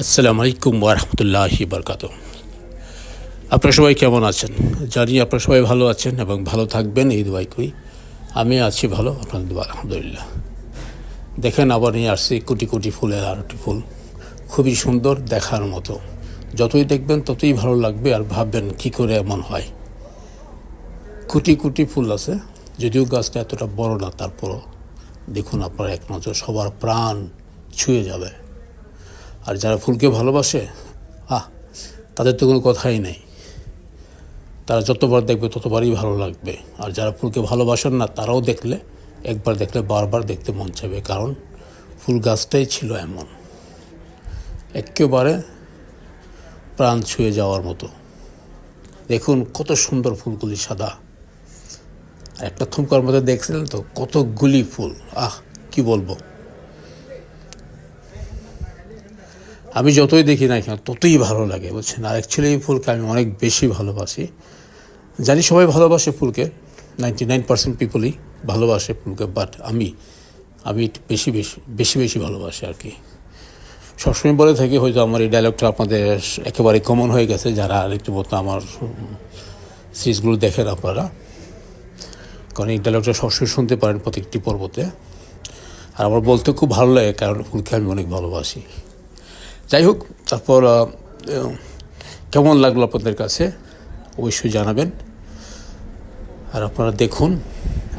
আসসালামু আলাইকুম ওয়া রাহমাতুল্লাহি ওয়া বারাকাতুহু। আপনারা সবাই কেমন আছেন? জানি আপনারা সবাই ভালো আছেন এবং ভালো থাকবেন এই দোয়াই করি। আমি আছি ভালো, আপনাদের দোয়া আলহামদুলিল্লাহ। দেখেন আবার নিয়ে আসছি কোটি কোটি ফুলের আরেকটি ফুল, খুবই সুন্দর দেখার মতো। যতই দেখবেন ততই ভালো লাগবে আর ভাববেন কী করে এমন হয়। কোটি কোটি ফুল আছে, যদিও গাছটা এতটা বড় না, তারপরও দেখুন আপনার এক নজর সবার প্রাণ ছুঁয়ে যাবে। আর যারা ফুলকে ভালোবাসে তাদের তো কোনো কথাই নেই, তারা যতবার দেখবে ততবারই ভালো লাগবে। আর যারা ফুলকে ভালোবাসেন না, তারাও দেখলে একবার দেখলে বারবার দেখতে মন চাইবে, কারণ ফুল গাছটাই ছিল এমন, একেবারে প্রাণ ছুঁয়ে যাওয়ার মতো। দেখুন কত সুন্দর ফুলগুলি সাদা, একটা থুমকার মধ্যে দেখছিলেন তো কতগুলি ফুল, কি বলবো। আমি যতই দেখি না কেন ততই ভালো লাগে, বুঝছেন। আর অ্যাকচুয়ালি এই ফুলকে আমি অনেক বেশি ভালোবাসি। জানি সবাই ভালোবাসে ফুলকে, 99% পিপলই ভালোবাসে ফুলকে, বাট আমি একটু বেশি ভালোবাসি আর কি। সবসময় বলে থাকি, হয়তো আমার এই ডায়লগটা আপনাদের একেবারে কমন হয়ে গেছে যারা রীতিমতো আমার সিরিজগুলো দেখেন আপনারা, কারণ এই ডায়লগটা সবসময় শুনতে পারেন প্রত্যেকটি পর্বতে। আর আমার বলতে খুব ভালো লাগে, কারণ ফুলকে আমি অনেক ভালোবাসি। যাই হোক, তারপর কেমন লাগলো আপনাদের কাছে অবশ্যই জানাবেন। আর আপনারা দেখুন,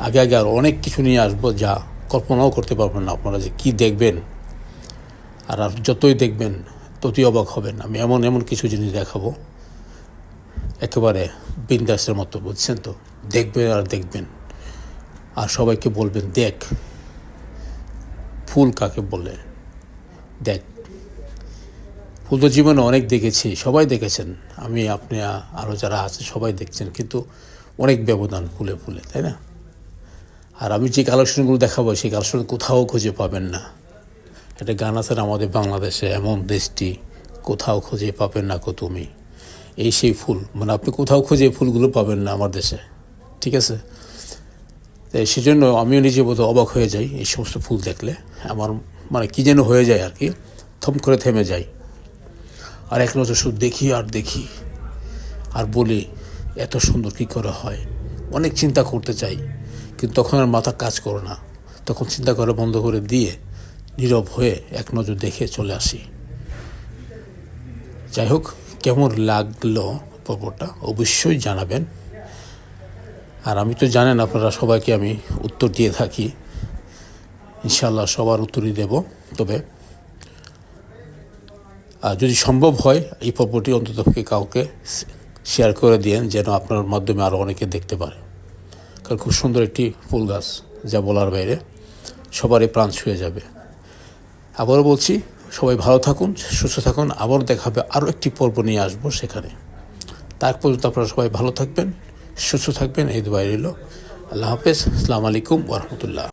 আগে আর অনেক কিছু নিয়ে আসবো যা কল্পনাও করতে পারবেন না আপনারা যে কী দেখবেন। আর যতই দেখবেন ততই অবাক হবেন। আমি এমন কিছু জিনিস দেখাবো একেবারে বিন্দাসের মতো, বুঝছেন তো। দেখবেন আর দেখবেন, আর সবাইকে বলবেন দেখ ফুল কাকে বলে। দেখ ফুল তো জীবনে অনেক দেখেছি, সবাই দেখেছেন, আমি আপনি আরও যারা আছে সবাই দেখছেন, কিন্তু অনেক ব্যবধান ফুলে ফুলে, তাই না? আর আমি যে কালেকশনগুলো দেখাবো সেই কালেকশন কোথাও খুঁজে পাবেন না। একটা গান আছে আমাদের বাংলাদেশে, এমন দেশটি কোথাও খুঁজে পাবেন না কো তুমি। এই সেই ফুল, মানে আপনি কোথাও খুঁজে ফুলগুলো পাবেন না আমার দেশে, ঠিক আছে। তাই সেজন্য আমিও নিজে বোধ অবাক হয়ে যাই এই সমস্ত ফুল দেখলে। আমার মানে কী যেন হয়ে যায় আর কি, থম করে থেমে যাই। আর এক নজর শুধু দেখি আর বলি এত সুন্দর কী করে হয়। অনেক চিন্তা করতে চাই, কিন্তু তখন আর মাথা কাজ করে না। তখন চিন্তা করে বন্ধ করে দিয়ে নীরব হয়ে এক নজর দেখে চলে আসি। যাই হোক, কেমন লাগলো পর্বটা অবশ্যই জানাবেন। আর আমি তো জানেন আপনারা সবাইকে আমি উত্তর দিয়ে থাকি, ইনশাল্লাহ সবার উত্তরই দেব। তবে যদি সম্ভব হয় এই পর্বটি অন্তত কাউকে শেয়ার করে দিয়েন, যেন আপনার মাধ্যমে আরও অনেকে দেখতে পারে। কারণ খুব সুন্দর একটি ফুল গাছ, যা বলার বাইরে, সবারই প্রাণ ছুঁয়ে যাবে। আবারও বলছি, সবাই ভালো থাকুন, সুস্থ থাকুন। আবার দেখা হবে, আরও একটি পর্ব নিয়ে আসবো সেখানে। তার পর্যন্ত আপনারা সবাই ভালো থাকবেন, সুস্থ থাকবেন, এই দোয়াই রইল। আল্লাহ হাফেজ, আসসালামু আলাইকুম ওয়া রাহমাতুল্লাহ।